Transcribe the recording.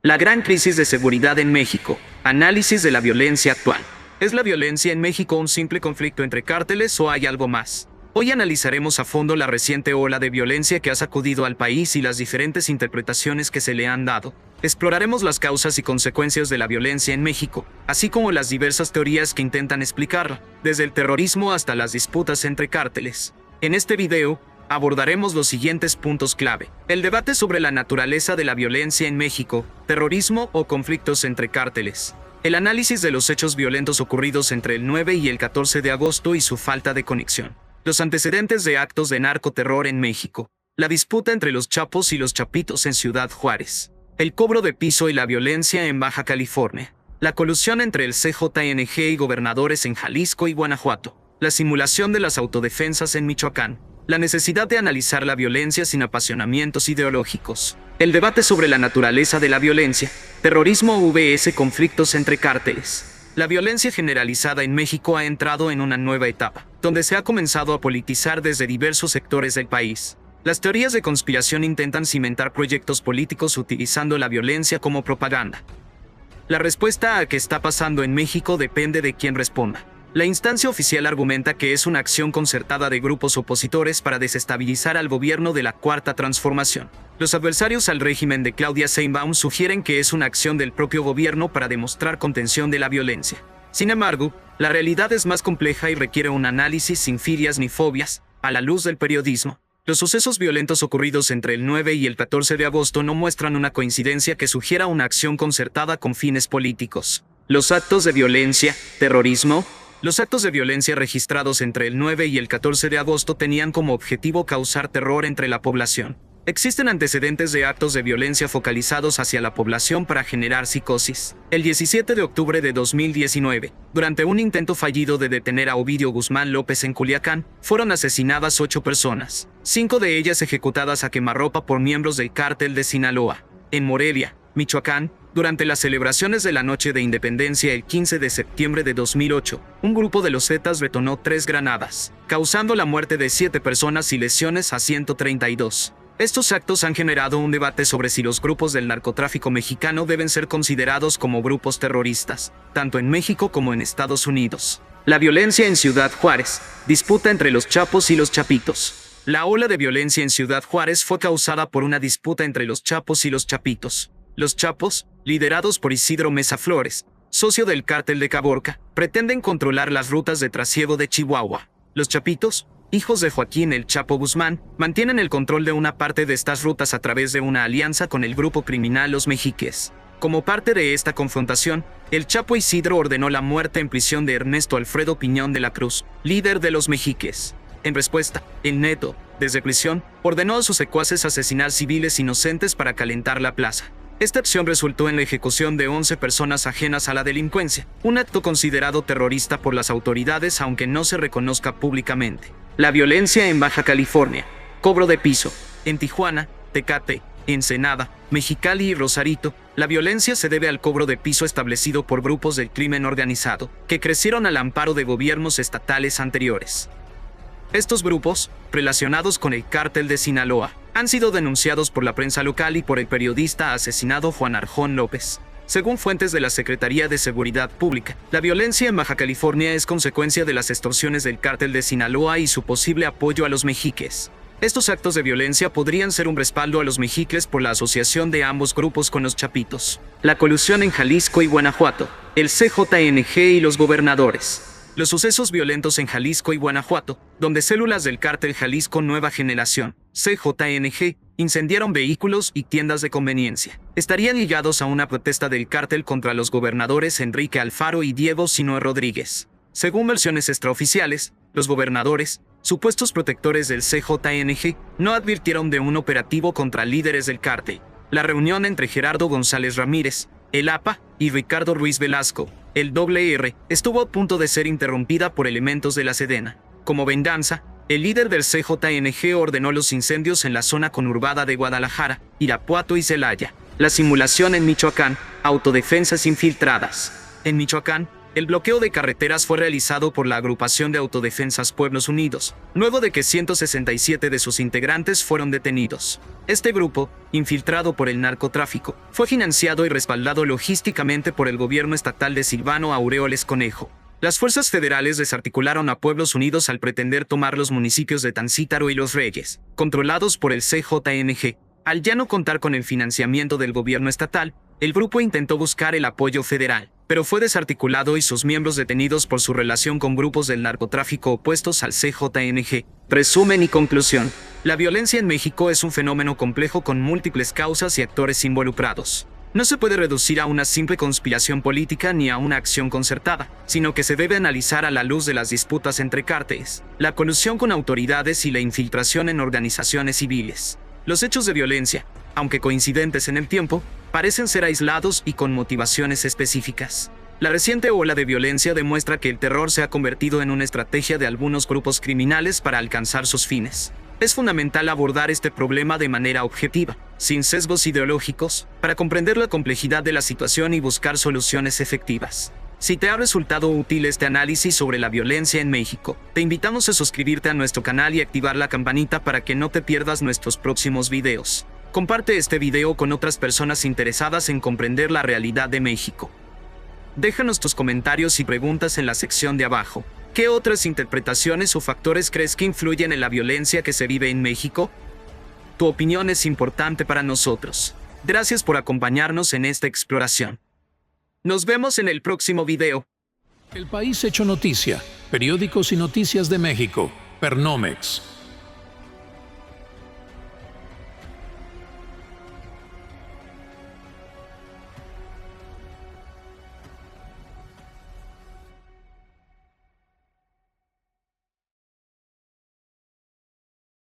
La gran crisis de seguridad en México. Análisis de la violencia actual. ¿Es la violencia en México un simple conflicto entre cárteles o hay algo más? Hoy analizaremos a fondo la reciente ola de violencia que ha sacudido al país y las diferentes interpretaciones que se le han dado. Exploraremos las causas y consecuencias de la violencia en México, así como las diversas teorías que intentan explicarla, desde el terrorismo hasta las disputas entre cárteles. En este video, abordaremos los siguientes puntos clave. El debate sobre la naturaleza de la violencia en México, terrorismo o conflictos entre cárteles. El análisis de los hechos violentos ocurridos entre el 9 y el 14 de agosto y su falta de conexión. Los antecedentes de actos de narcoterror en México. La disputa entre los Chapos y los Chapitos en Ciudad Juárez. El cobro de piso y la violencia en Baja California. La colusión entre el CJNG y gobernadores en Jalisco y Guanajuato. La simulación de las autodefensas en Michoacán. La necesidad de analizar la violencia sin apasionamientos ideológicos. El debate sobre la naturaleza de la violencia. Terrorismo vs conflictos entre cárteles. La violencia generalizada en México ha entrado en una nueva etapa, donde se ha comenzado a politizar desde diversos sectores del país. Las teorías de conspiración intentan cimentar proyectos políticos utilizando la violencia como propaganda. La respuesta a qué está pasando en México depende de quién responda. La instancia oficial argumenta que es una acción concertada de grupos opositores para desestabilizar al gobierno de la Cuarta Transformación. Los adversarios al régimen de Claudia Sheinbaum sugieren que es una acción del propio gobierno para demostrar contención de la violencia. Sin embargo, la realidad es más compleja y requiere un análisis sin filias ni fobias, a la luz del periodismo. Los sucesos violentos ocurridos entre el 9 y el 14 de agosto no muestran una coincidencia que sugiera una acción concertada con fines políticos. Los actos de violencia, terrorismo. Los actos de violencia registrados entre el 9 y el 14 de agosto tenían como objetivo causar terror entre la población. Existen antecedentes de actos de violencia focalizados hacia la población para generar psicosis. El 17 de octubre de 2019, durante un intento fallido de detener a Ovidio Guzmán López en Culiacán, fueron asesinadas 8 personas, 5 de ellas ejecutadas a quemarropa por miembros del cártel de Sinaloa. En Morelia, Michoacán, durante las celebraciones de la Noche de Independencia el 15 de septiembre de 2008, un grupo de los Zetas detonó 3 granadas, causando la muerte de 7 personas y lesiones a 132. Estos actos han generado un debate sobre si los grupos del narcotráfico mexicano deben ser considerados como grupos terroristas, tanto en México como en Estados Unidos. La violencia en Ciudad Juárez, disputa entre los Chapos y los Chapitos. La ola de violencia en Ciudad Juárez fue causada por una disputa entre los Chapos y los Chapitos. Los Chapos, liderados por Isidro Mesa Flores, socio del cártel de Caborca, pretenden controlar las rutas de trasiego de Chihuahua. Los Chapitos, hijos de Joaquín El Chapo Guzmán, mantienen el control de una parte de estas rutas a través de una alianza con el grupo criminal Los Mexiques. Como parte de esta confrontación, el Chapo Isidro ordenó la muerte en prisión de Ernesto Alfredo Piñón de la Cruz, líder de Los Mexiques. En respuesta, el Neto, desde prisión, ordenó a sus secuaces asesinar civiles inocentes para calentar la plaza. Esta acción resultó en la ejecución de 11 personas ajenas a la delincuencia, un acto considerado terrorista por las autoridades aunque no se reconozca públicamente. La violencia en Baja California. Cobro de piso. En Tijuana, Tecate, Ensenada, Mexicali y Rosarito, la violencia se debe al cobro de piso establecido por grupos del crimen organizado, que crecieron al amparo de gobiernos estatales anteriores. Estos grupos, relacionados con el cártel de Sinaloa, han sido denunciados por la prensa local y por el periodista asesinado Juan Arjón López. Según fuentes de la Secretaría de Seguridad Pública, la violencia en Baja California es consecuencia de las extorsiones del cártel de Sinaloa y su posible apoyo a los mexiques. Estos actos de violencia podrían ser un respaldo a los mexiques por la asociación de ambos grupos con los Chapitos. La colusión en Jalisco y Guanajuato. El CJNG y los gobernadores. Los sucesos violentos en Jalisco y Guanajuato, donde células del cártel Jalisco Nueva Generación, CJNG, incendiaron vehículos y tiendas de conveniencia, estarían ligados a una protesta del cártel contra los gobernadores Enrique Alfaro y Diego Sinue Rodríguez. Según versiones extraoficiales, los gobernadores, supuestos protectores del CJNG, no advirtieron de un operativo contra líderes del cártel. La reunión entre Gerardo González Ramírez, el APA, y Ricardo Ruiz Velasco, el R, estuvo a punto de ser interrumpida por elementos de la Sedena. Como venganza, el líder del CJNG ordenó los incendios en la zona conurbada de Guadalajara, Irapuato y Celaya. La simulación en Michoacán, autodefensas infiltradas. En Michoacán, El bloqueo de carreteras fue realizado por la Agrupación de Autodefensas Pueblos Unidos, luego de que 167 de sus integrantes fueron detenidos. Este grupo, infiltrado por el narcotráfico, fue financiado y respaldado logísticamente por el gobierno estatal de Silvano Aureoles Conejo. Las fuerzas federales desarticularon a Pueblos Unidos al pretender tomar los municipios de Tancítaro y Los Reyes, controlados por el CJNG. Al ya no contar con el financiamiento del gobierno estatal, el grupo intentó buscar el apoyo federal, pero fue desarticulado y sus miembros detenidos por su relación con grupos del narcotráfico opuestos al CJNG. Resumen y conclusión. La violencia en México es un fenómeno complejo con múltiples causas y actores involucrados. No se puede reducir a una simple conspiración política ni a una acción concertada, sino que se debe analizar a la luz de las disputas entre cárteles, la colusión con autoridades y la infiltración en organizaciones civiles. Los hechos de violencia, aunque coincidentes en el tiempo, parecen ser aislados y con motivaciones específicas. La reciente ola de violencia demuestra que el terror se ha convertido en una estrategia de algunos grupos criminales para alcanzar sus fines. Es fundamental abordar este problema de manera objetiva, sin sesgos ideológicos, para comprender la complejidad de la situación y buscar soluciones efectivas. Si te ha resultado útil este análisis sobre la violencia en México, te invitamos a suscribirte a nuestro canal y activar la campanita para que no te pierdas nuestros próximos videos. Comparte este video con otras personas interesadas en comprender la realidad de México. Déjanos tus comentarios y preguntas en la sección de abajo. ¿Qué otras interpretaciones o factores crees que influyen en la violencia que se vive en México? Tu opinión es importante para nosotros. Gracias por acompañarnos en esta exploración. Nos vemos en el próximo video. El País hecho noticia, periódicos y noticias de México, Pernomex.